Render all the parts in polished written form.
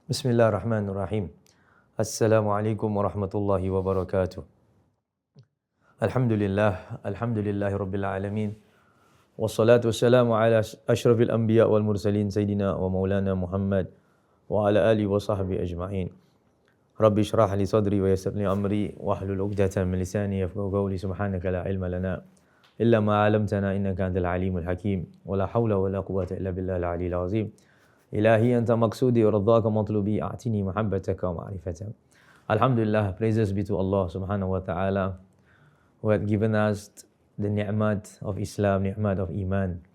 Bismillahirrahmanirrahim. Assalamualaikum warahmatullahi wabarakatuh. Alhamdulillahi rabbil alamin. Wassalatu wassalamu ala asyrafil anbiya wal mursalin sayyidina wa maulana Muhammad wa ala alihi wa sahbihi ajma'in. Rabbi shrah li sadri wa yassir li amri wahlul 'uqdatam min lisani yafqahu qawli. Subhanaka la ilma lana illa ma 'allamtana innaka antal alimul hakim. Wa la haula wa la quwwata illa billahil aliyyil azim. Ilahi anta maqsudi wa radhaka matlubi a'tini mahabbataka wa ma'rifataka. Alhamdulillah, praises be to Allah subhanahu wa ta'ala who had given us the ni'mat of Islam, ni'mat of Iman,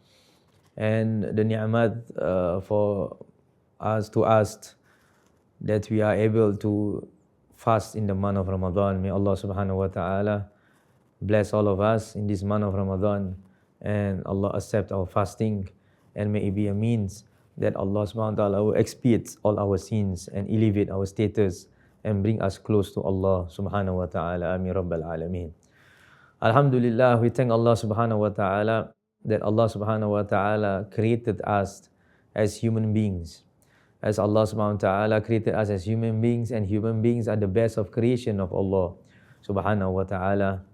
and the ni'mat for us that we are able to fast in the month of Ramadan. May Allah subhanahu wa ta'ala bless all of us in this month of Ramadan, and Allah accept our fasting, and may it be a means that Allah subhanahu wa ta'ala will expiate all our sins and elevate our status and bring us close to Allah subhanahu wa ta'ala. Amin Rabbal Alameen. Alhamdulillah, we thank Allah subhanahu wa ta'ala that Allah subhanahu wa ta'ala created us as human beings. As Allah subhanahu wa ta'ala created us as human beings, and human beings are the best of creation of Allah subhanahu wa ta'ala.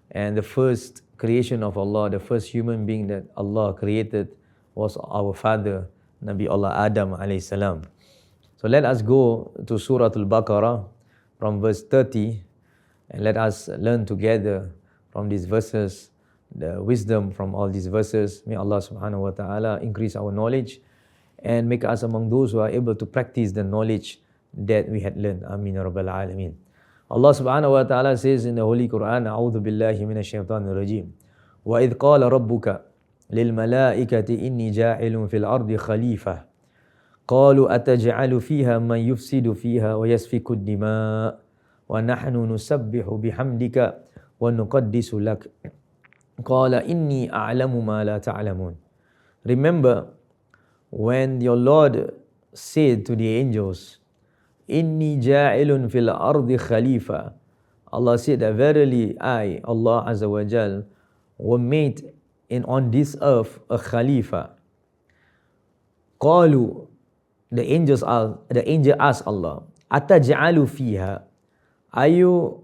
And the first creation of Allah, the first human being that Allah created was our father, Nabi Allah Adam alayhi salam. So let us go to Surah Al-Baqarah from verse 30, and let us learn together from these verses, the wisdom from all these verses. May Allah subhanahu wa ta'ala increase our knowledge and make us among those who are able to practice the knowledge that we had learned. Amin Rabbal Alameen. Allah subhanahu wa ta'ala says in the Holy Quran, A'udhu billahi minash shaitanir rajim. Wa idh qala rabbuka للملائكة إني جاعل في الأرض خليفة قالوا أتجعل فيها من يفسد فيها ويسفك الدماء ونحن نسبح بحمدك ونقدس لك قال إني أعلم ما لا تعلمون. Remember when your Lord said to the angels, إني جاعل في الأرض خليفة. Allah said that verily I, Allah Azza wa Jal, were made on this earth a Khalifa. Qalu, the angel asked Allah, Ataj'alu fiha, are you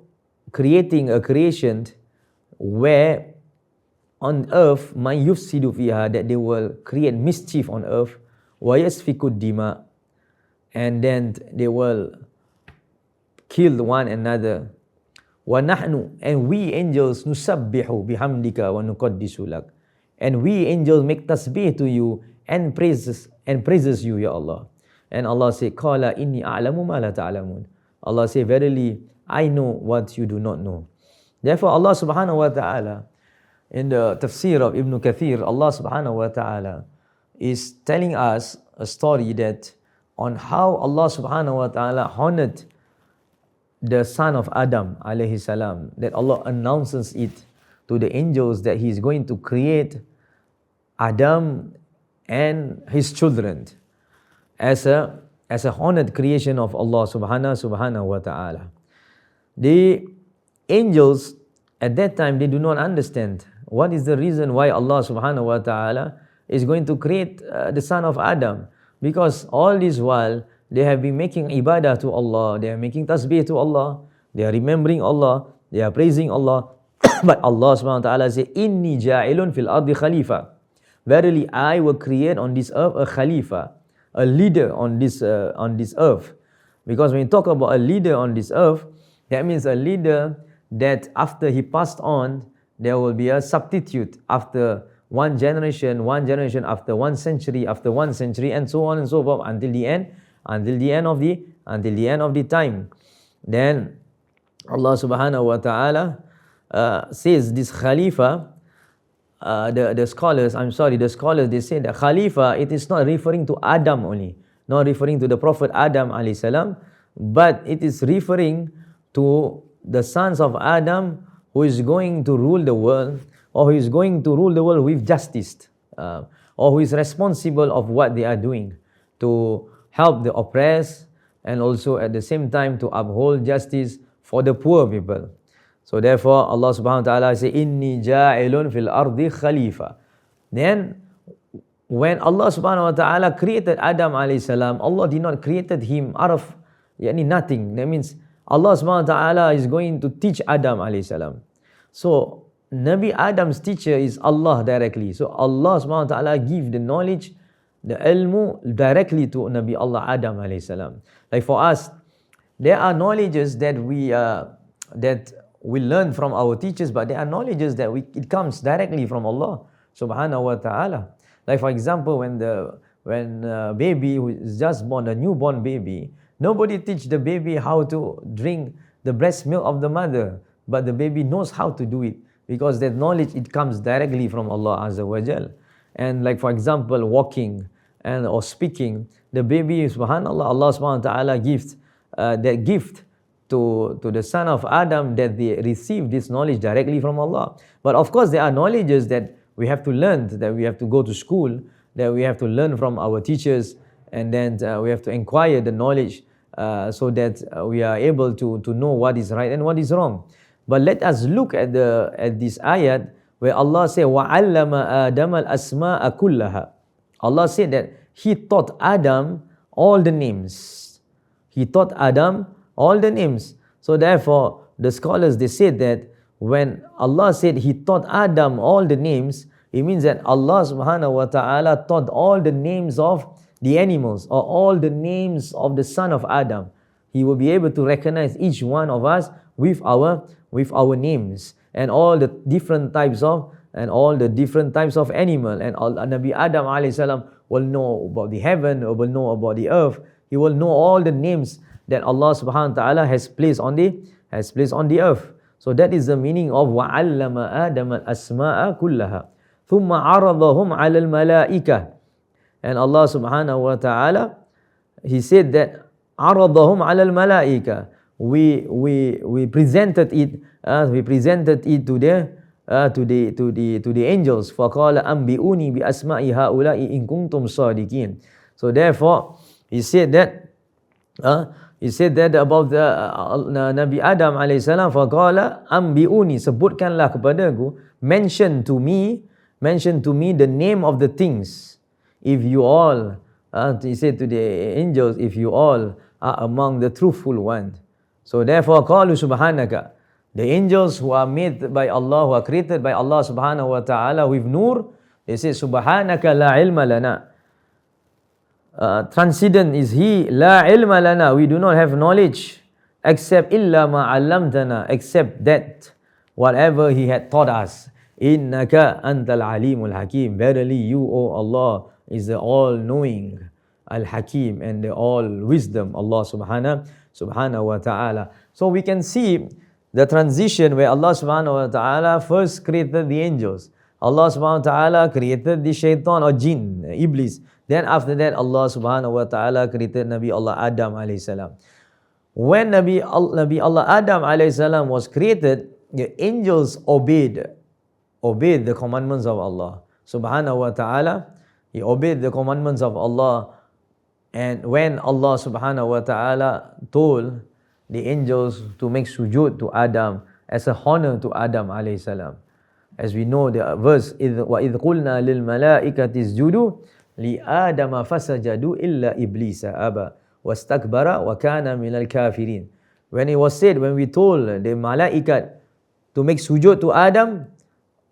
creating a creation where on earth man yufsidu fiha, that they will create mischief on earth, wa yasfiku dima, and then they will kill one another, wa nahnu, and we angels, nusabbihu bihamdika wa nuqaddisu lak, and we angels make tasbih to you and praises you, Ya Allah. And Allah say, Qala inni a'lamu ma la ta'lamun. Allah say, verily I know what you do not know. Therefore Allah subhanahu wa ta'ala, in the tafsir of Ibn Kathir, Allah subhanahu wa ta'ala is telling us a story that on how Allah subhanahu wa ta'ala honored the son of Adam alayhi salam, that Allah announces it to the angels that He is going to create Adam and his children as a honored creation of Allah subhanahu wa ta'ala. The angels at that time, they do not understand what is the reason why Allah subhanahu wa ta'ala is going to create the son of Adam, because all this while they have been making ibadah to Allah, they are making tasbih to Allah, they are remembering Allah, they are praising Allah. But Allah subhanahu wa ta'ala says, Inni ja'ilun fil ardi khalifa. Verily I will create on this earth a Khalifa, a leader on this earth. Because when you talk about a leader on this earth, that means a leader that after he passed on, there will be a substitute after one generation after 1 century, after 1 century, and so on and so forth until the end of the time. Then Allah subhanahu wa ta'ala says this Khalifa, the scholars, they say that Khalifa, it is not referring to Adam only, not referring to the Prophet Adam alayhi salam, but it is referring to the sons of Adam who is going to rule the world, or who is going to rule the world with justice, or who is responsible of what they are doing to help the oppressed, and also at the same time to uphold justice for the poor people. So therefore Allah subhanahu wa ta'ala says, Inni ja'ilun fil ardi khalifa. Then when Allah subhanahu wa ta'ala created Adam alayhi salam, Allah did not created him out of nothing. That means Allah subhanahu wa ta'ala is going to teach Adam alayhi salam. So Nabi Adam's teacher is Allah directly. So Allah subhanahu wa ta'ala give the knowledge, the ilmu directly to Nabi Allah Adam alayhi salam. Like for us, there are knowledges that we learn from our teachers, but there are knowledges that it comes directly from Allah subhanahu wa ta'ala. Like for example, when baby who is just born, a newborn baby, nobody teach the baby how to drink the breast milk of the mother, but the baby knows how to do it because that knowledge, it comes directly from Allah Azza wa Jal. And like for example, walking or speaking, the baby, subhanallah, Allah subhanahu wa ta'ala gives that gift to the son of Adam, that they receive this knowledge directly from Allah. But of course, there are knowledges that we have to learn, that we have to go to school, that we have to learn from our teachers, and then we have to acquire the knowledge so that we are able to know what is right and what is wrong. But let us look at this ayat where Allah said, وَعَلَّمَ آدَمَ الْأَسْمَاءَ كُلَّهَا. Allah said that He taught Adam all the names. He taught Adam all the names. So therefore, the scholars, they said that when Allah said He taught Adam all the names, it means that Allah subhanahu wa ta'ala taught all the names of the animals, or all the names of the son of Adam. He will be able to recognize each one of us with our names, and all the different types of animal. And Nabi Adam alayhi salam will know about the heaven, or will know about the earth. He will know all the names that Allah subhanahu wa ta'ala has placed on the earth. So that is the meaning of وَعَلَّمَ آدَمَ الْأَسْمَاءَ كُلَّهَا ثُمَّ عَرَضَهُمْ عَلَى الْمَلَائِكَةِ. And Allah subhanahu wa ta'ala, He said that عَرَضَهُمْ عَلَى الْمَلَائِكَةِ. We presented it to the angels. فَقَالَ أَنْبِئُونِي بِأَسْمَاءِ هَؤُلَاءِ إِن كُنْتُمْ صَادِقِينَ. So therefore, He said that about the Nabi Adam alayhi salam, faqala ambiuni, sebutkanlah kepadaku, mention to me the name of the things. If you all, he said to the angels, if you all are among the truthful ones. So therefore, qalu subhanaka, the angels who are made by Allah, who are created by Allah subhanahu wa ta'ala with nur, they say subhanaka la ilma lana. Transcendent is He, la ilma lana, we do not have knowledge except illa ma 'allamtana, except that whatever He had taught us. Innaka antal alimul hakim, verily you, O Allah, is the all-knowing, al-hakim, and the all-wisdom, Allah subhanahu wa ta'ala. So we can see the transition where Allah subhanahu wa ta'ala first created the angels. Allah subhanahu wa ta'ala created the shaitan or jinn, iblis. Then after that, Allah subhanahu wa ta'ala created Nabi Allah Adam alayhi salam. When Nabi Allah Adam alayhi salam was created, the angels obeyed the commandments of Allah subhanahu wa ta'ala. He obeyed the commandments of Allah. And when Allah subhanahu wa ta'ala told the angels to make sujood to Adam as a honor to Adam alayhi salam. As we know the verse, وَإِذْ قُلْنَا لِلْمَلَائِكَةِ اسْجُدُوا لِآدَمَ فَسَجَدُوا إِلَّا إِبْلِيسَ أَبَى وَاسْتَكْبَرَ وَكَانَ مِنَ الْكَافِرِينَ. When we told the malaikat to make sujood to Adam,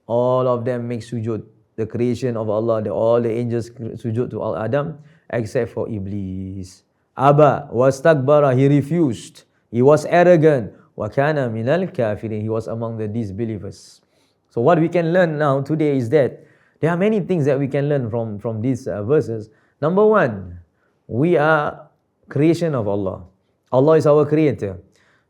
all of them make sujood, the creation of Allah, all the angels sujood to Adam, except for Iblis. Aba wastakbara, he refused, he was arrogant. Wakana minal kafirin, he was among the disbelievers. So what we can learn now today is that there are many things that we can learn from these verses. Number one, we are creation of Allah. Allah is our creator.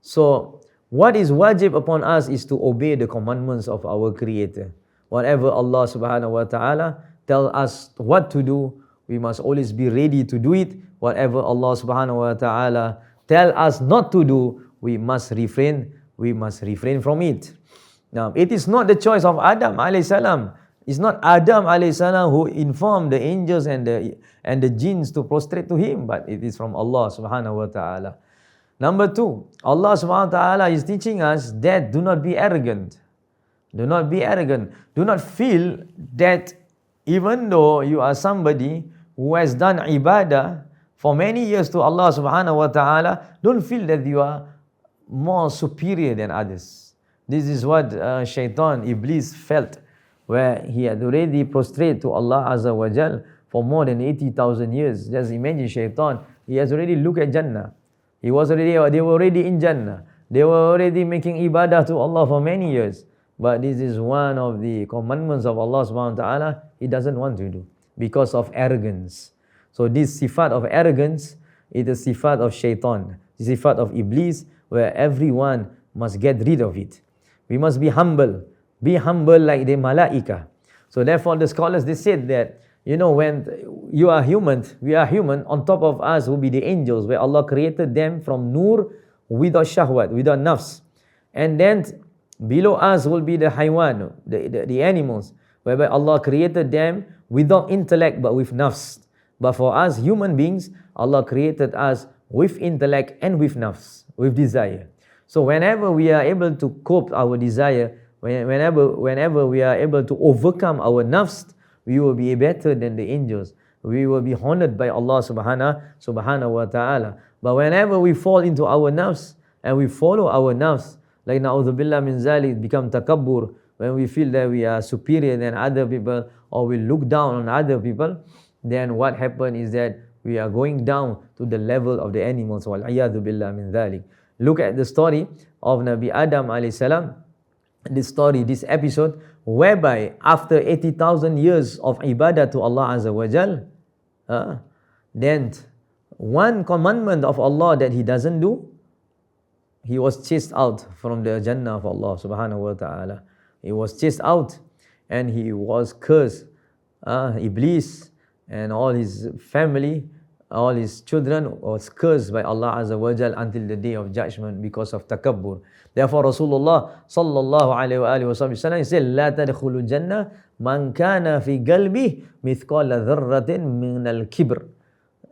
So what is wajib upon us is to obey the commandments of our creator. Whatever Allah subhanahu wa ta'ala tell us what to do, we must always be ready to do it. Whatever Allah subhanahu wa ta'ala tell us not to do, we must refrain from it. Now, it is not the choice of Adam alayhi salam. It's not Adam alayhi salam who informed the angels and the jinns to prostrate to him, but it is from Allah subhanahu wa ta'ala. Number two, Allah subhanahu wa ta'ala is teaching us that do not be arrogant. Do not be arrogant. Do not feel that even though you are somebody who has done ibadah for many years to Allah subhanahu wa ta'ala, don't feel that you are more superior than others. This is what Shaitan, Iblis felt, where he had already prostrate to Allah Azza wa Jal for more than 80,000 years. Just imagine Shaitan, he has already looked at Jannah. They were already in Jannah. They were already making ibadah to Allah for many years. But this is one of the commandments of Allah subhanahu wa ta'ala, he doesn't want to do because of arrogance. So this sifat of arrogance is the sifat of Shaitan, the sifat of Iblis, where everyone must get rid of it. We must be humble like the malaika. So therefore the scholars, they said that, when you are human, we are human, on top of us will be the angels, where Allah created them from nur, without shahwat, without nafs. And then below us will be the haywan, the animals, whereby Allah created them without intellect but with nafs. But for us human beings, Allah created us with intellect and with nafs, with desire. So whenever we are able to cope our desire, whenever we are able to overcome our nafs, we will be better than the angels. We will be honored by Allah subhanahu wa ta'ala. But whenever we fall into our nafs and we follow our nafs, like na'udzubillah min zalik, become takabbur, when we feel that we are superior than other people, or we look down on other people, then what happens is that we are going down to the level of the animals. Wal-'iyadhu billah min dhalik. Look at the story of Nabi Adam alayhi salam. This episode, whereby after 80,000 years of ibadah to Allah Azza wa Jal, then one commandment of Allah that he doesn't do, he was chased out from the Jannah of Allah subhanahu wa ta'ala. He was chased out and he was cursed. Iblis and all his family, all his children was cursed by Allah Azza wa Jal until the day of judgment because of takabbur. Therefore Rasulullah sallallahu alayhi wa sallam said, "La tadkhulu jannah man kana fi qalbihi mithqala dharratin min al-kibr."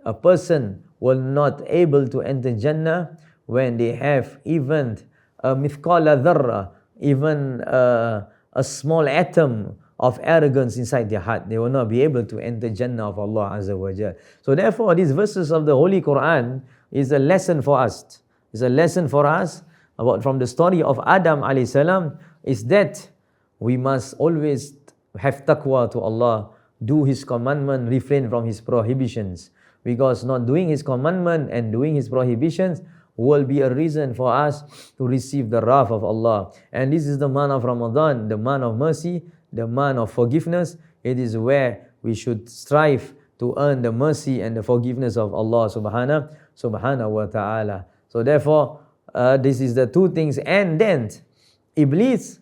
A person will not able to enter Jannah when they have even a mithqala dharra, even a small atom of arrogance inside their heart. They will not be able to enter Jannah of Allah Azza wa Jal. So therefore, these verses of the Holy Quran is a lesson for us. It's a lesson for us from the story of Adam alayhi salam, is that we must always have taqwa to Allah, do His commandment, refrain from His prohibitions. Because not doing His commandment and doing His prohibitions will be a reason for us to receive the wrath of Allah. And this is the month of Ramadan, the month of mercy, the month of forgiveness. It is where we should strive to earn the mercy and the forgiveness of Allah subhanahu wa ta'ala. So therefore, this is the two things. And then Iblis,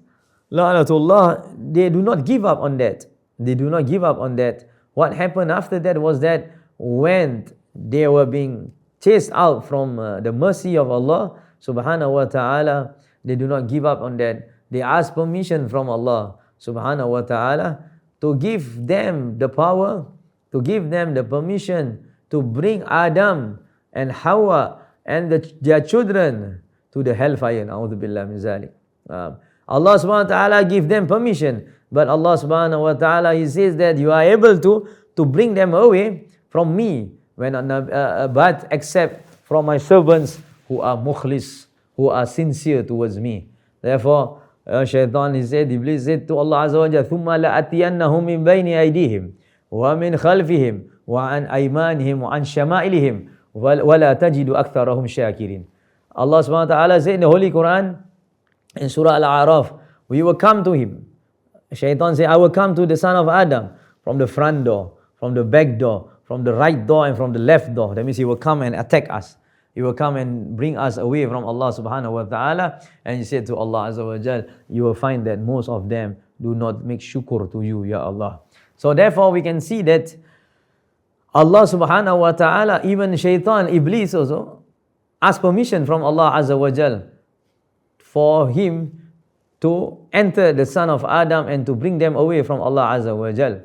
la'natullah, they do not give up on that. They do not give up on that. What happened after that was that when they were being chased out from the mercy of Allah subhanahu wa ta'ala, they do not give up on that. They ask permission from Allah subhanahu wa ta'ala to give them the power, to give them the permission to bring Adam and Hawa and their children to the hellfire. A'udhu billah min zalik. Allah subhanahu wa ta'ala give them permission, but Allah subhanahu wa ta'ala, He says that you are able to bring them away from me, but except from my servants who are mukhlis, who are sincere towards me. Therefore, Shaitan, he said, Iblis said to Allah Azza wa Jalla, ثُمَّ لَأَتِيَنَّهُمْ مِنْ بَيْنِ أَيْدِيهِمْ وَمِنْ خَلْفِهِمْ وَعَنْ أَيْمَانِهِمْ وَعَنْ شَمَائِلِهِمْ وَلَا تَجِدُ أَكْثَرَهُمْ شَاكِرِينَ. Allah subhanahu wa ta'ala said in the Holy Quran, in Surah Al-A'raf, we will come to him. Shaitan said, I will come to the son of Adam from the front door, from the back door, from the right door and from the left door. That means he will come and attack us. He will come and bring us away from Allah subhanahu wa ta'ala. And he said to Allah Azza wa Jal, you will find that most of them do not make shukr to you, Ya Allah. So therefore we can see that Allah subhanahu wa ta'ala, even Shaitan, Iblis also, asked permission from Allah Azza wa Jal for him to enter the son of Adam and to bring them away from Allah Azza wa Jal.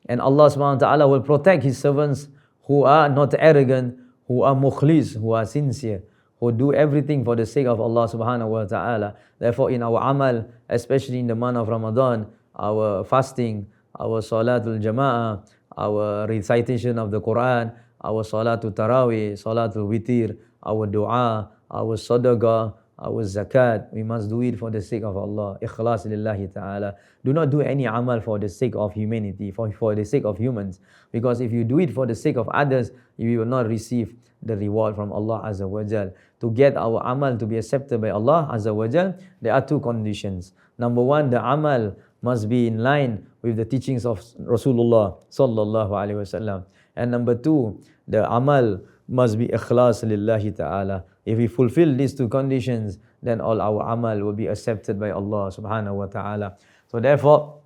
And Allah subhanahu wa ta'ala will protect His servants who are not arrogant, who are mukhlis, who are sincere, who do everything for the sake of Allah subhanahu wa ta'ala. Therefore in our amal, especially in the month of Ramadan, our fasting, our salatul jama'ah, our recitation of the Quran, our salatul tarawih, salatul witir, our dua, our sadaqah, our zakat. We must do it for the sake of Allah. Ikhlas lillahi ta'ala. Do not do any amal for the sake of humanity, for the sake of humans. Because if you do it for the sake of others, you will not receive the reward from Allah Azza wa Jal. To get our amal to be accepted by Allah Azza wa Jal, there are two conditions. Number one, the amal must be in line with the teachings of Rasulullah sallallahu alaihi wasallam. And number two, the amal must be ikhlas lillahi ta'ala. If we fulfill these two conditions, then all our amal will be accepted by Allah subhanahu wa ta'ala. So therefore,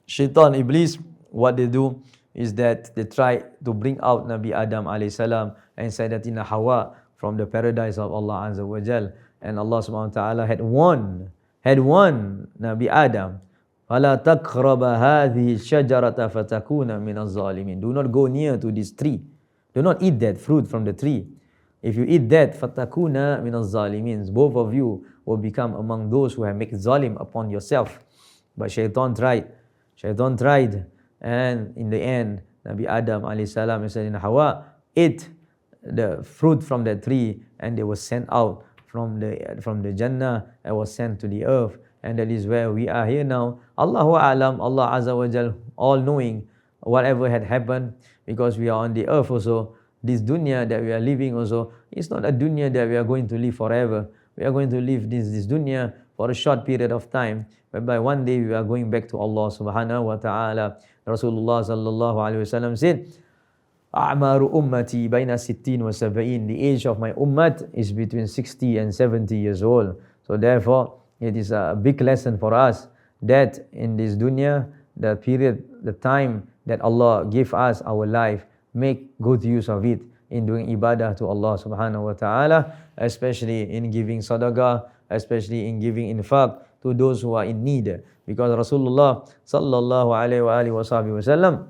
Shaitan, Iblis, what they do is that they try to bring out Nabi Adam alayhi salam and Sayyidatina Hawa from the paradise of Allah Azza wa Jal. And Allah subhanahu wa ta'ala had warned Nabi Adam, فَلَا تَقْرَبَ هَذِهِ الشَّجَرَةَ فَتَكُونَ مِنَ الظَّالِمِينَ. Do not go near to this tree. Do not eat that fruit from the tree. If you eat that, فَتَكُونَ مِنَ الظَّالِمِينَ. Both of you will become among those who have made zalim upon yourself. But Shaitan tried, and in the end, Nabi Adam alayhi salam and Sayyidina Hawa ate the fruit from that tree, and they were sent out from the Jannah and was sent to the earth. And that is where we are here now. Allahu A'lam, Allah Azza wa Jal, all knowing whatever had happened, because we are on the earth also. This dunya that we are living also, it's not a dunya that we are going to live forever. We are going to live this dunya for a short period of time, whereby one day we are going back to Allah subhanahu wa ta'ala. Rasulullah sallallahu alaihi wasallam said, A'maru ummati baina sittin wa sab'in. The age of my ummat is between 60 and 70 years old. So therefore, it is a big lesson for us that in this dunya, the period, the time that Allah gave us our life, make good use of it in doing ibadah to Allah subhanahu wa ta'ala, especially in giving sadaqah, especially in giving infaq to those who are in need. Because Rasulullah sallallahu alaihi wa sallam,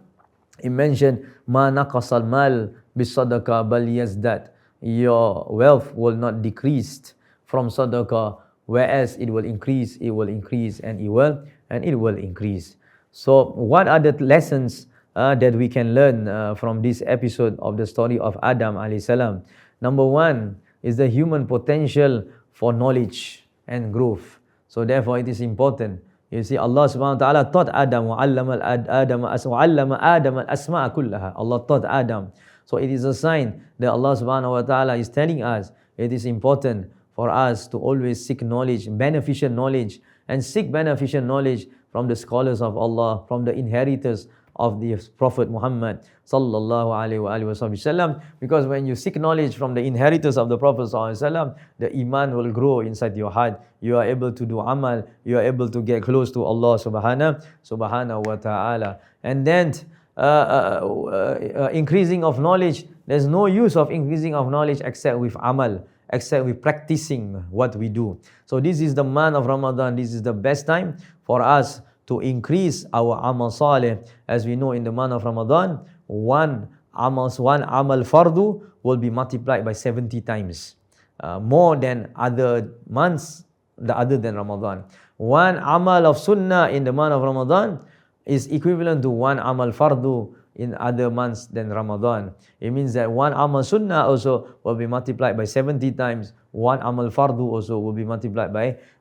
he mentioned, Ma naqasal mal bis sadaqah bal yazdat. Your wealth will not decrease from sadaqah, whereas it will increase, and it will increase. So what are the lessons that we can learn from this episode of the story of Adam alayhi salam? Number one is the human potential for knowledge and growth. So therefore it is important. You see, Allah subhanahu wa ta'ala taught Adam, وَعَلَّمَ آدَمَ الْأَسْمَاءَ كُلَّهَا. Allah taught Adam. So it is a sign that Allah subhanahu wa ta'ala is telling us it is important for us to always seek knowledge, beneficial knowledge, and seek beneficial knowledge from the scholars of Allah, from the inheritors of the Prophet Muhammad sallallahu alaihi wasallam. Because when you seek knowledge from the inheritors of the Prophet sallallahu alaihi wasallam, the iman will grow inside your heart. You are able to do amal. You are able to get close to Allah subhanahu wa ta'ala. And then increasing of knowledge. There's no use of increasing of knowledge except with amal, except with practicing what we do. So this is the month of Ramadan. This is the best time for us to increase our amal salih. As we know, in the month of Ramadan, one amal fardu will be multiplied by 70 times, more than other months other than Ramadan. One amal of sunnah in the month of Ramadan is equivalent to one amal fardu in other months than Ramadan. It means that one amal sunnah also will be multiplied by 70 times. One amal fardu also will be multiplied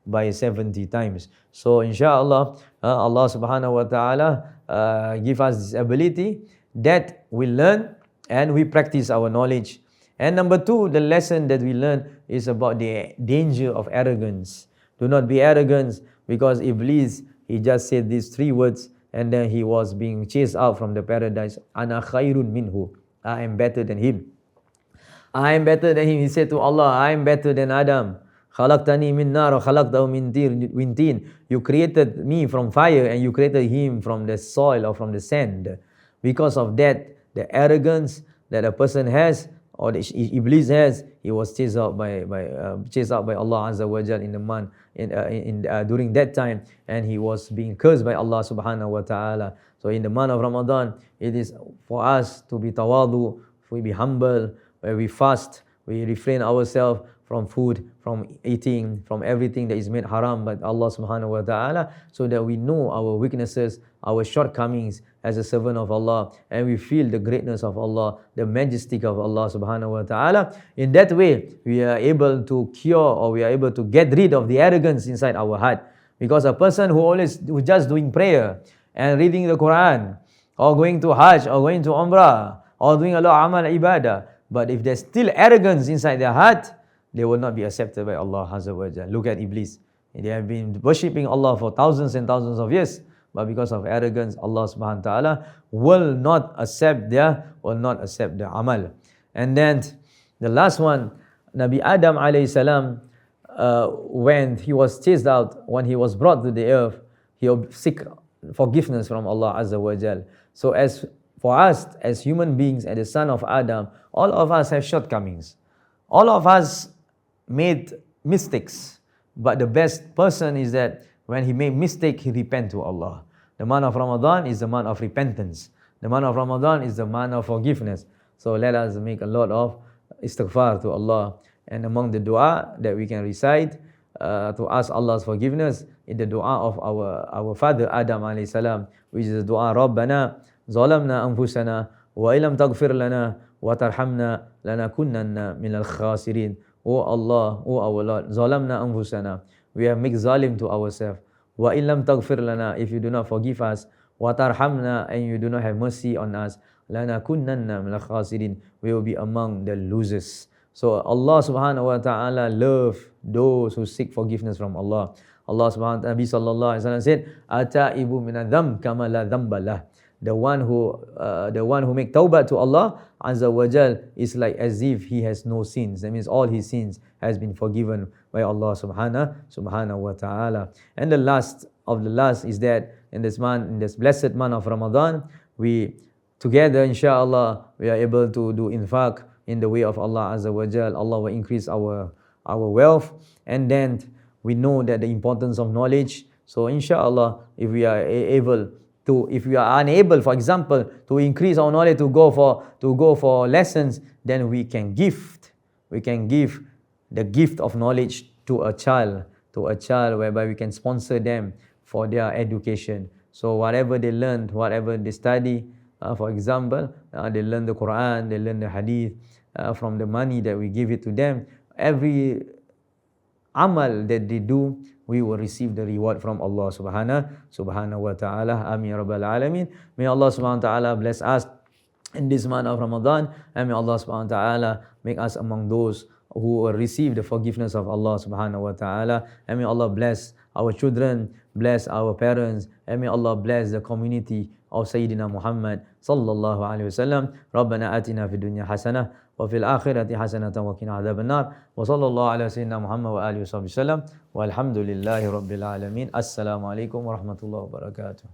by 70 times. So inshallah, Allah subhanahu wa ta'ala give us this ability that we learn and we practice our knowledge. And number two, the lesson that we learn is about the danger of arrogance. Do not be arrogant, because Iblis, he just said these three words, and then he was being chased out from the paradise. Ana khairun minhu. I am better than him. I am better than him. He said to Allah, I am better than Adam. Khalaqtani min nar wa khalaqtahu min tin. You created me from fire and you created him from the soil or from the sand. Because of that, the arrogance that a person has, or the Iblis has, he was chased out by Allah Azza wa Jal in the month during that time, and he was being cursed by Allah subhanahu wa ta'ala. So in the month of Ramadan, it is for us to be tawadu, we be humble, where we fast, we refrain ourselves from food, from eating, from everything that is made haram by Allah subhanahu wa ta'ala, so that we know our weaknesses, our shortcomings as a servant of Allah, and we feel the greatness of Allah, the majesty of Allah subhanahu wa ta'ala. In that way, we are able to cure, or we are able to get rid of the arrogance inside our heart. Because a person who just doing prayer and reading the Quran, or going to Hajj, or going to Umrah, or doing a lot of amal ibadah, but if there's still arrogance inside their heart, they will not be accepted by Allah Azza wa Jalla. Look at Iblis. They have been worshipping Allah for thousands and thousands of years, but because of arrogance, Allah subhanahu wa ta'ala will not accept their amal. And then the last one, Nabi Adam alayhi salam, when he was chased out, when he was brought to the earth, he seek forgiveness from Allah Azza wa Jal. So as for us as human beings and the son of Adam, all of us have shortcomings. All of us made mistakes. But the best person is that when he made mistake, he repent to Allah. The month of Ramadan is the month of repentance. The month of Ramadan is the month of forgiveness. So let us make a lot of istighfar to Allah. And among the dua that we can recite to ask Allah's forgiveness is the dua of our father Adam alayhi salam, which is the dua Rabbana zalamna anfusana wa illam taghfir lana wa tarhamna lanakunanna minal khasirin. O Allah, O our Lord, zalamna anfusana, we have made zalim to ourselves. Wa illam taghfir lana, if you do not forgive us, wa tarhamna, and you do not have mercy on us, lanakunanna minal khasirin, we will be among the losers. So Allah subhanahu wa ta'ala love those who seek forgiveness from Allah. Allah subhanahu wa ta'ala, Nabi sallallahu alaihi wasallam said, Ataibu minadham kama la dhambalah. The one who make tawbah to Allah Azza wa Jal is like as if he has no sins. That means all his sins has been forgiven by Allah subhanahu wa ta'ala. And the last of the last is that in this blessed month of Ramadan, we together inshallah we are able to do infaq in the way of Allah Azza wa Jal. Allah will increase our wealth, and then we know that the importance of knowledge. So inshallah, if we are unable, for example, to increase our knowledge, to go for lessons, then we can give the gift of knowledge to a child whereby we can sponsor them for their education. So whatever they learn, whatever they study, for example, they learn the Quran, they learn the Hadith, from the money that we give it to them, every amal that they do, we will receive the reward from Allah subhanahu wa ta'ala. Amin ya rabbal alameen. May Allah subhanahu wa ta'ala bless us in this month of Ramadan, and may Allah subhanahu wa ta'ala make us among those who will receive the forgiveness of Allah subhanahu wa ta'ala. And may Allah bless our children, bless our parents, and may Allah bless the community of Sayyidina Muhammad sallallahu alaihi wasallam. Rabbana atina fid dunya hasanah wa fil akhirati hasanatan wa qina adzabannar. Wa sallallahu ala sayyidina Muhammad wa alihi wasallam. Walhamdulillahi rabbil alamin. Assalamualaikum warahmatullahi wabarakatuh.